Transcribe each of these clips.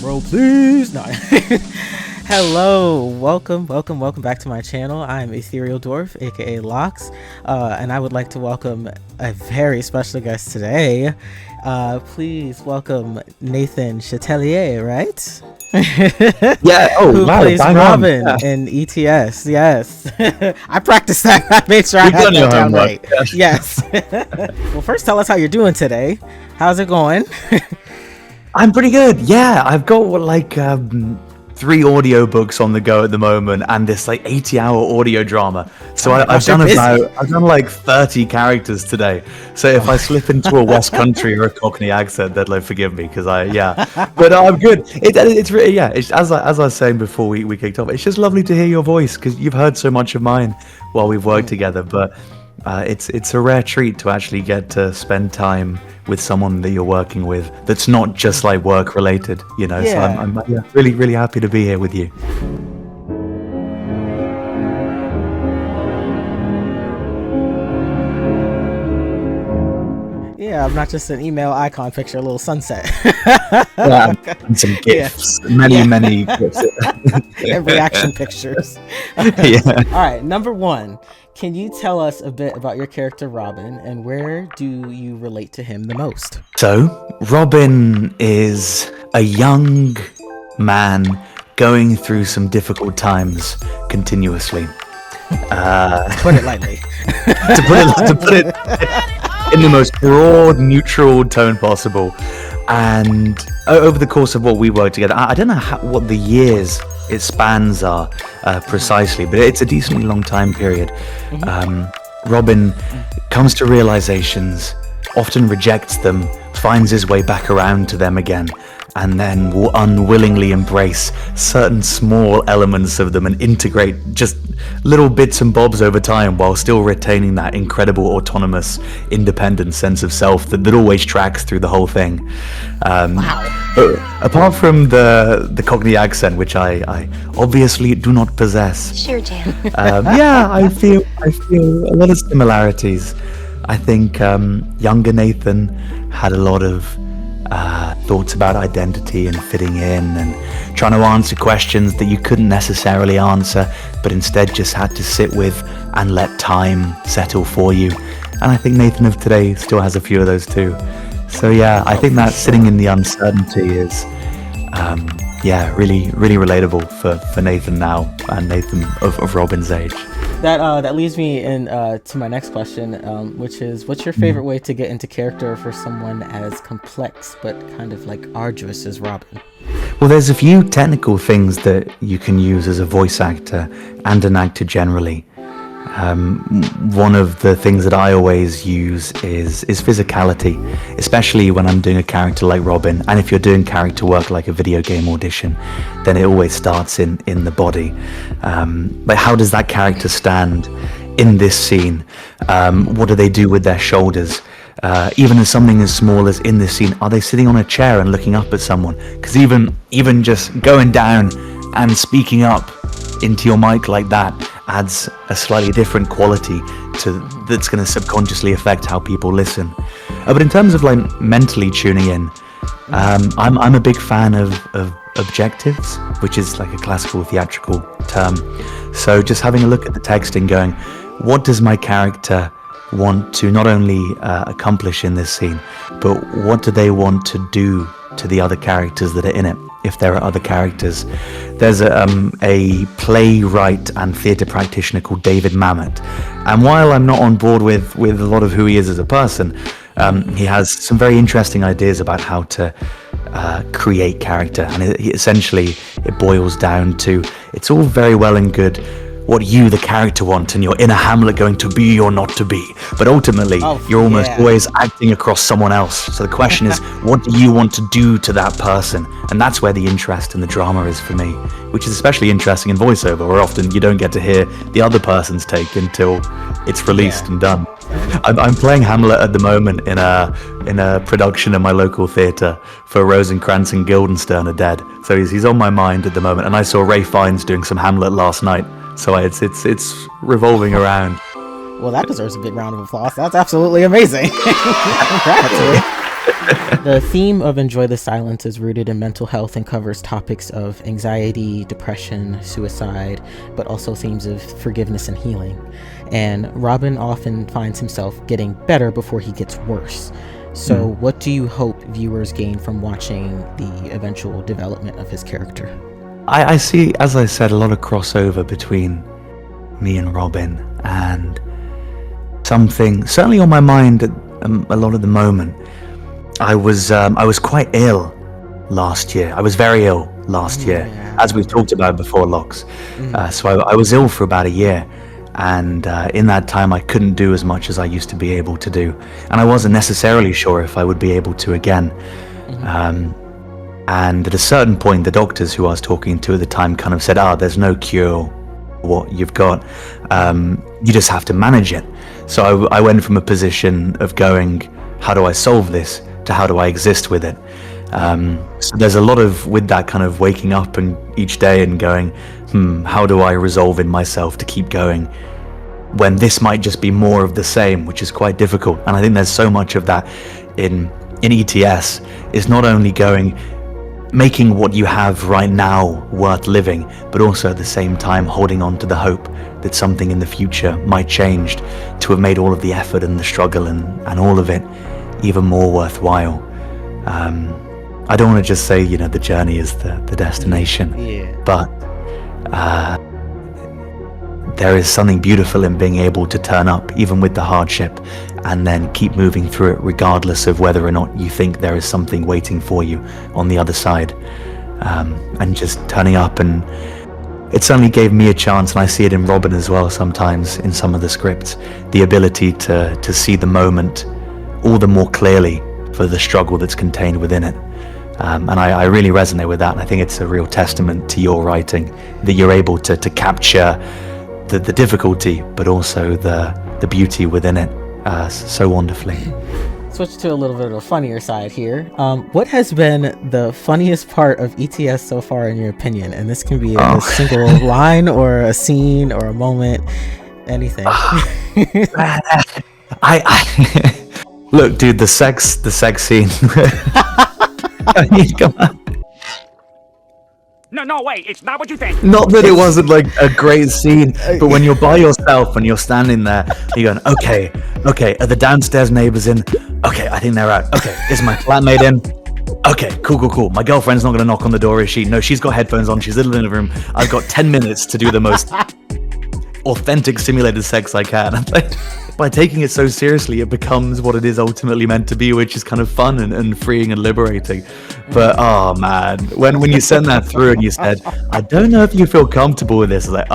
roll, please. No. Hello, welcome back to my channel. I'm Etherealdwarf, aka Lox, and I would like to welcome a very special guest today. Please welcome Nathan Chatelier, right? Yeah. Oh, who wow, plays bang Robin on. Yeah. in ETS. Yes. I practiced that. I made sure You've I had done your that down homework, right. Yes. Well, first tell us how you're doing today. How's it going? I'm pretty good. Yeah, I've got like 3 audiobooks on the go at the moment, and this like 80-hour audio drama. So I've done like 30 characters today. So if I slip into a West Country or a Cockney accent, then like forgive me, because but I'm good. It's really It's as I was saying before we kicked off. It's just lovely to hear your voice because you've heard so much of mine while we've worked together. But it's a rare treat to actually get to spend time with someone that you're working with that's not just like work related, you know. So I'm really happy to be here with you. Yeah, I'm not just an email icon picture, a little sunset. Yeah, and some gifs, many gifs. And reaction pictures. Yeah. All right, number 1. Can you tell us a bit about your character Robin, and where do you relate to him the most? So, Robin is a young man going through some difficult times continuously. To put it lightly. to put it in the most broad, neutral tone possible. And over the course of what we worked together, I don't know what the years it spans are precisely, but it's a decently long time period. Robin comes to realizations, often rejects them, finds his way back around to them again, and then will unwillingly embrace certain small elements of them and integrate just little bits and bobs over time while still retaining that incredible autonomous, independent sense of self that always tracks through the whole thing. But apart from the Cockney accent, which I obviously do not possess, Sure, Jan. I feel a lot of similarities. I think younger Nathan had a lot of thoughts about identity and fitting in and trying to answer questions that you couldn't necessarily answer, but instead just had to sit with and let time settle for you. And I think Nathan of today still has a few of those too. So yeah, I think that sitting in the uncertainty is really relatable for Nathan now and Nathan of Robin's age. That leads me in to my next question, which is, what's your favorite way to get into character for someone as complex but kind of like arduous as Robin? Well, there's a few technical things that you can use as a voice actor and an actor generally. One of the things that I always use is physicality, especially when I'm doing a character like Robin. And if you're doing character work like a video game audition, then it always starts in the body. But how does that character stand in this scene? What do they do with their shoulders? Even as something as small as in this scene, are they sitting on a chair and looking up at someone? Because even just going down and speaking up into your mic like that adds a slightly different quality that's going to subconsciously affect how people listen. But in terms of like mentally tuning in, I'm a big fan of objectives, which is like a classical theatrical term. So just having a look at the text and going, what does my character want to not only accomplish in this scene, but what do they want to do to the other characters that are in it, if there are other characters. There's a playwright and theatre practitioner called David Mamet, and while I'm not on board with a lot of who he is as a person, he has some very interesting ideas about how to create character, and essentially it boils down to, it's all very well and good what you, the character, want, and your inner Hamlet going to be or not to be. But ultimately, you're almost always acting across someone else. So the question is, what do you want to do to that person? And that's where the interest and the drama is for me, which is especially interesting in voiceover, where often you don't get to hear the other person's take until it's released and done. I'm playing Hamlet at the moment in a production in my local theatre for Rosencrantz and Guildenstern are dead. So he's on my mind at the moment. And I saw Ray Fiennes doing some Hamlet last night. So it's revolving around. Well, that deserves a big round of applause. That's absolutely amazing. Congrats. The theme of Enjoy the Silence is rooted in mental health and covers topics of anxiety, depression, suicide, but also themes of forgiveness and healing. And Robin often finds himself getting better before he gets worse. So what do you hope viewers gain from watching the eventual development of his character? I see, as I said, a lot of crossover between me and Robin, and something certainly on my mind at a lot of the moment. I was quite ill last year. I was very ill last year, as we've talked about before, Lox. So I was ill for about a year, and in that time I couldn't do as much as I used to be able to do, and I wasn't necessarily sure if I would be able to again. And at a certain point, the doctors who I was talking to at the time kind of said, there's no cure for what you've got. You just have to manage it. So I went from a position of going, how do I solve this, to how do I exist with it? So there's a lot of, with that kind of waking up and each day and going, how do I resolve in myself to keep going when this might just be more of the same, which is quite difficult. And I think there's so much of that in ETS, is not only making what you have right now worth living, but also at the same time holding on to the hope that something in the future might change, to have made all of the effort and the struggle and all of it even more worthwhile. I don't want to just say, the journey is the destination, but there is something beautiful in being able to turn up even with the hardship and then keep moving through it regardless of whether or not you think there is something waiting for you on the other side. And just turning up, and it certainly gave me a chance, and I see it in Robin as well sometimes in some of the scripts, the ability to see the moment all the more clearly for the struggle that's contained within it. And I really resonate with that, and I think it's a real testament to your writing that you're able to capture the difficulty, but also the beauty within it so wonderfully. Switch to a little bit of a funnier side here. What has been the funniest part of ETS so far, in your opinion? And this can be a single line or a scene or a moment, anything. I look, dude, the sex scene. Come on. No, wait, it's not what you think. Not that it wasn't like a great scene, but when you're by yourself and you're standing there, you're going, okay, are the downstairs neighbors in? Okay, I think they're out. Okay, is my flatmate in? Okay, cool. My girlfriend's not going to knock on the door, is she? No, she's got headphones on. She's in the living room. I've got 10 minutes to do the most authentic simulated sex I can. By taking it so seriously, it becomes what it is ultimately meant to be, which is kind of fun and freeing and liberating. But oh man, when you sent that through and you said, I don't know if you feel comfortable with this, I was like,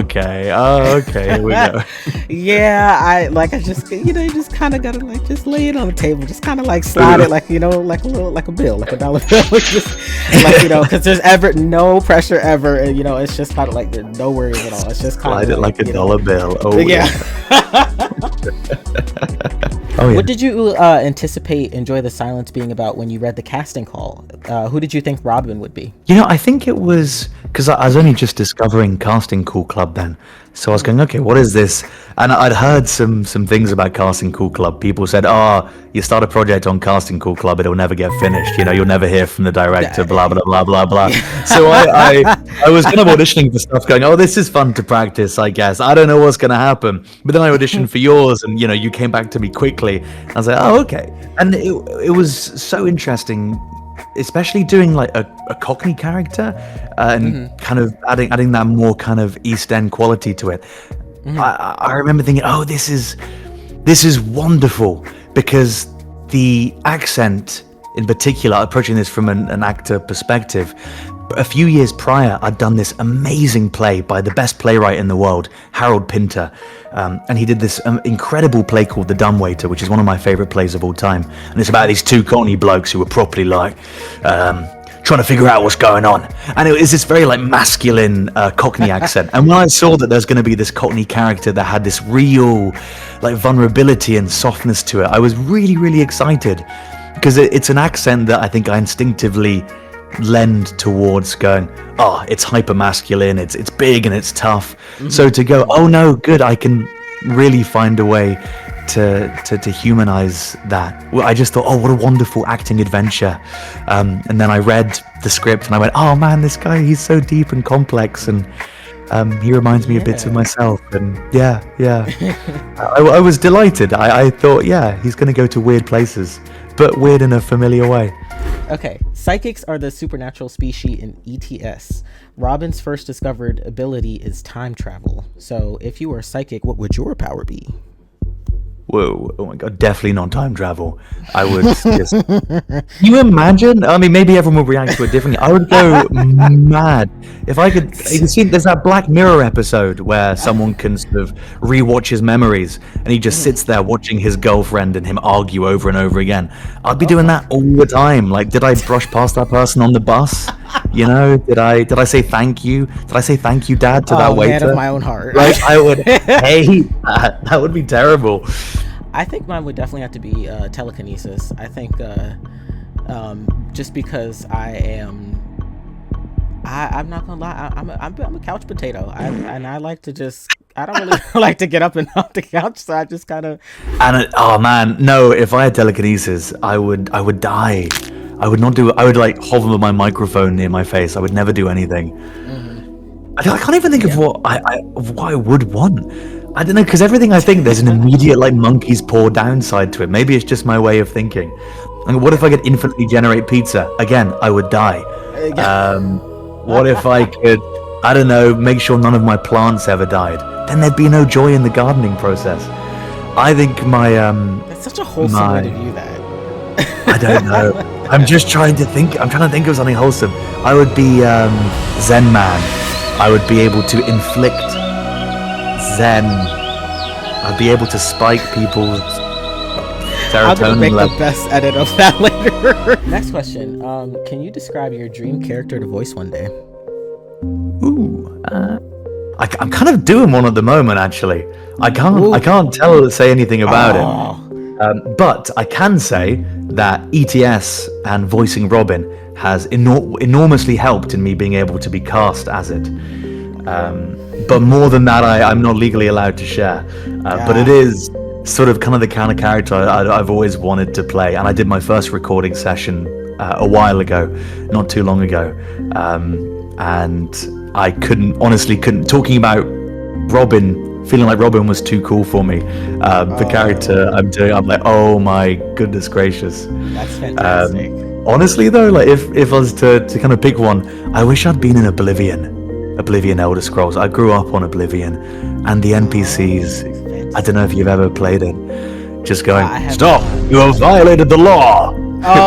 okay, here we go. Yeah, I just, you just kind of gotta just lay it on the table, just kind of slide it like a little, like a bill, like a dollar bill, just because there's no pressure ever, and it's just kind of like there's no worries at all. It's just kind of slide it like a dollar bill. Oh yeah. Oh, yeah. What did you anticipate Enjoy the Silence being about when you read the casting call? Who did you think Robin would be? I think it was because I was only just discovering Casting Call Club then. So I was going, okay, what is this? And I'd heard some things about Casting Call Club. People said, you start a project on Casting Call Club, it'll never get finished. You'll never hear from the director, blah, blah, blah, blah, blah. So I was kind of auditioning for stuff going, this is fun to practice, I guess. I don't know what's going to happen. But then I auditioned for yours and, you came back to me quickly. I was like, okay. And it was so interesting, especially doing like a Cockney character and kind of adding that more kind of East End quality to it. I remember thinking, this is wonderful, because the accent in particular, approaching this from an actor perspective, a few years prior, I'd done this amazing play by the best playwright in the world, Harold Pinter. And he did this incredible play called The Dumbwaiter, which is one of my favorite plays of all time. And it's about these two Cockney blokes who were properly trying to figure out what's going on. And it was this very masculine Cockney accent. And when I saw that there's going to be this Cockney character that had this real vulnerability and softness to it, I was really, really excited, because it's an accent that I think I instinctively lend towards going, it's hyper masculine, it's big and it's tough. So to go, no, good, I can really find a way to humanize that. Well, I just thought, oh, what a wonderful acting adventure. And then I read the script and I went, oh man, this guy, he's so deep and complex, and he reminds me a bit of myself. And yeah. I was delighted. I thought, yeah, he's going to go to weird places, but weird in a familiar way. Okay, psychics are the supernatural species in ETS. Robin's first discovered ability is time travel. So if you were a psychic, what would your power be? Whoa, oh my god, definitely not time travel. I would just... Can you imagine? I mean, maybe everyone would react to it differently. I would go mad. If I could... You can see there's that Black Mirror episode where someone can sort of rewatch his memories, and he just sits there watching his girlfriend and him argue over and over again. I'd be doing that all the time. Like, did I brush past that person on the bus? You know, did I say thank you? Did I say thank you, Dad, to that waiter? Man of my own heart. Like, I would hate that. That would be terrible. I think mine would definitely have to be telekinesis. I think just because I'm not gonna lie, I'm a couch potato. I like to just, I don't really like to get up and off the couch, so I just kind of. And oh man, no! If I had telekinesis, I would die. I would not do. I would like hover with my microphone near my face. I would never do anything. I can't even think of what I would want. I don't know, because everything I think, there's an immediate like monkey's paw downside to it. Maybe it's just my way of thinking. Like, what if I could infinitely generate pizza? Again, I would die. What if I could, I don't know, make sure none of my plants ever died? Then there'd be no joy in the gardening process. I think my That's such a wholesome way to view that. I don't know. I'm trying to think of something wholesome. I would be Zen Man. I would be able to inflict Zen. I'd be able to spike people's serotonin I'm gonna make level. the best edit of that later. Next question. Can you describe your dream character to voice one day? Ooh, I'm kind of doing one at the moment. Actually, I can't say anything about it. But I can say that ETS and voicing Robin has enormously helped in me being able to be cast as it. But more than that, I'm not legally allowed to share. But it is sort of kind of the kind of character I've always wanted to play. And I did my first recording session a while ago, not too long ago. And I honestly couldn't, talking about Robin, feeling like Robin was too cool for me. The character I'm doing, I'm like, oh my goodness gracious. That's fantastic. Honestly though, like if I was to kind of pick one, I wish I'd been in Oblivion Elder Scrolls. I grew up on Oblivion, and the NPCs, I don't know if you've ever played it, just going, stop, you have violated the law.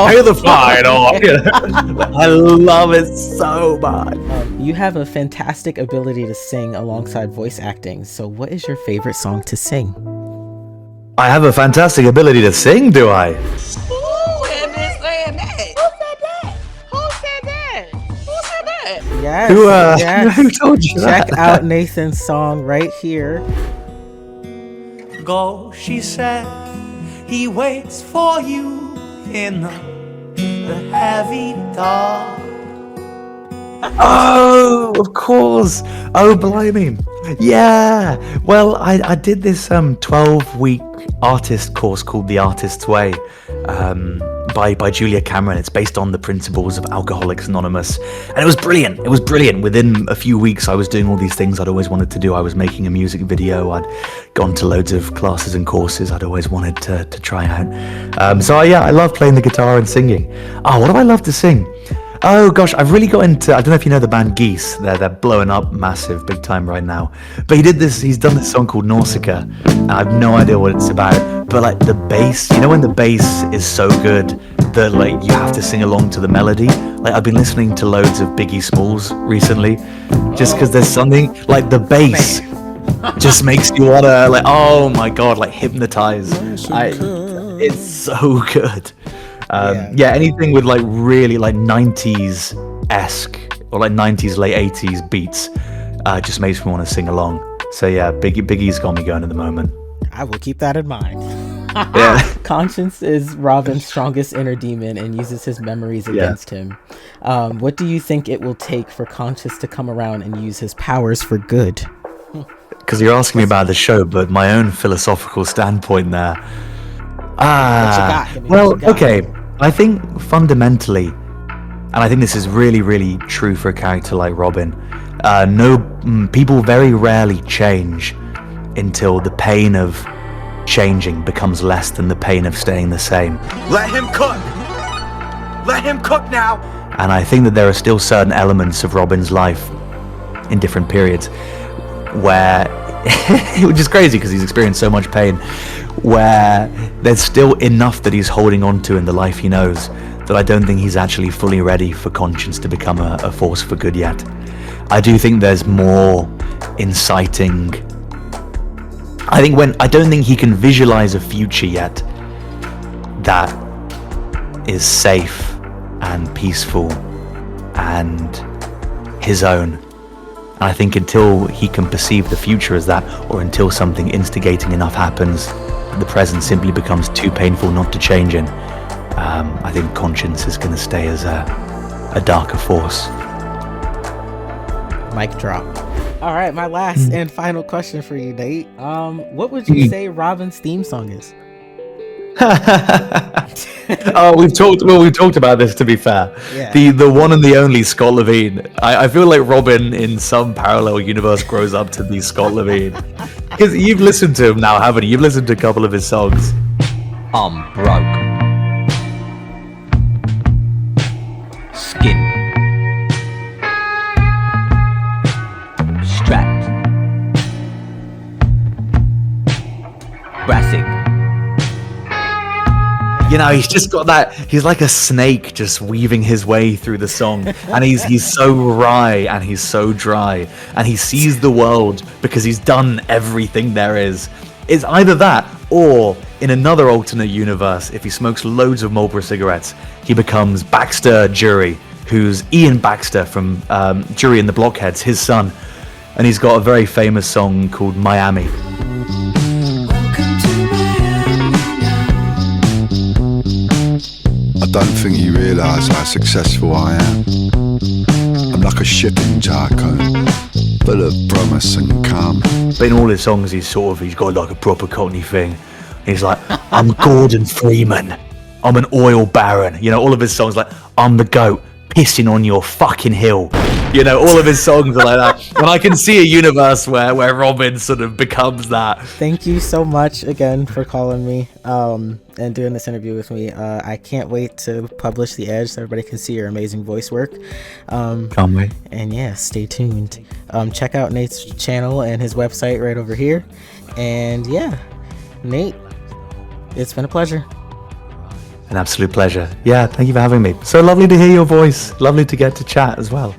Pay the fine. I love it so much. You have a fantastic ability to sing alongside voice acting. So what is your favorite song to sing? I have a fantastic ability to sing, do I? Who had been saying that? Who said that? Yes. Who told you that? Check out Nathan's song right here. Go, she said, he waits for you in the heavy dark. Oh, of course. Oh, blimey. Yeah. Well, I did this 12-week artist course called The Artist's Way by Julia Cameron. It's based on the principles of Alcoholics Anonymous. And it was brilliant. It was brilliant. Within a few weeks, I was doing all these things I'd always wanted to do. I was making a music video. I'd gone to loads of classes and courses I'd always wanted to try out. So I love playing the guitar and singing. Oh, what do I love to sing? Oh gosh, I've really got into, I don't know if you know the band Geese, they're blowing up massive, big time right now. But he's done this song called Nausicaa, and I have no idea what it's about, but like the bass, you know when the bass is so good that like you have to sing along to the melody? Like I've been listening to loads of Biggie Smalls recently, just because there's something, like the bass just makes you wanna like, oh my god, like hypnotize. It's so good. Anything with like really like 90s-esque or like 90s late 80s beats just makes me want to sing along. So yeah, Biggie's got me going at the moment. I will keep that in mind. Yeah. Conscience is Robin's strongest inner demon and uses his memories against him. What do you think it will take for Conscience to come around and use his powers for good? because you're asking me about the show, but my own philosophical standpoint there. Okay. I think fundamentally, and I think this is really, really true for a character like Robin. People very rarely change until the pain of changing becomes less than the pain of staying the same. Let him cook! Let him cook now! And I think that there are still certain elements of Robin's life in different periods where, which is crazy because he's experienced so much pain, where there's still enough that he's holding on to in the life he knows that I don't think he's actually fully ready for conscience to become a force for good yet. I do think there's more inciting. I don't think he can visualize a future yet that is safe and peaceful and his own. And I think until he can perceive the future as that, or until something instigating enough happens, the present simply becomes too painful not to change in, I think conscience is going to stay as a darker force. Mic drop. All right, my last and final question for you, Nate. What would you say Robin's theme song is? Oh, we've talked about this, to be fair. Yeah. The one and the only Scott Levine. I feel like Robin in some parallel universe grows up to be Scott Levine. Because you've listened to him now, haven't you? You've listened to a couple of his songs. I'm broke. Skin. Strapped. Brassic. You know, he's just got that. He's like a snake just weaving his way through the song, and he's so wry and he's so dry, and he sees the world because he's done everything there is. It's either that, or in another alternate universe, if he smokes loads of Marlboro cigarettes, he becomes Baxter Jury, who's Ian Baxter from Jury and the Blockheads, his son, and he's got a very famous song called Miami. I don't think you realise how successful I am. I'm like a shipping tycoon, full of promise and calm. But in all his songs, he's got like a proper Cockney thing. He's like, I'm Gordon Freeman. I'm an oil baron. You know, all of his songs like, I'm the goat pissing on your fucking hill. You know, all of his songs are like that. And I can see a universe where Robin sort of becomes that. Thank you so much again for calling me and doing this interview with me. I can't wait to publish The Edge so everybody can see your amazing voice work. Can't wait. And yeah, stay tuned. Check out Nate's channel and his website right over here. And yeah, Nate, it's been a pleasure. An absolute pleasure. Yeah, thank you for having me. So lovely to hear your voice. Lovely to get to chat as well.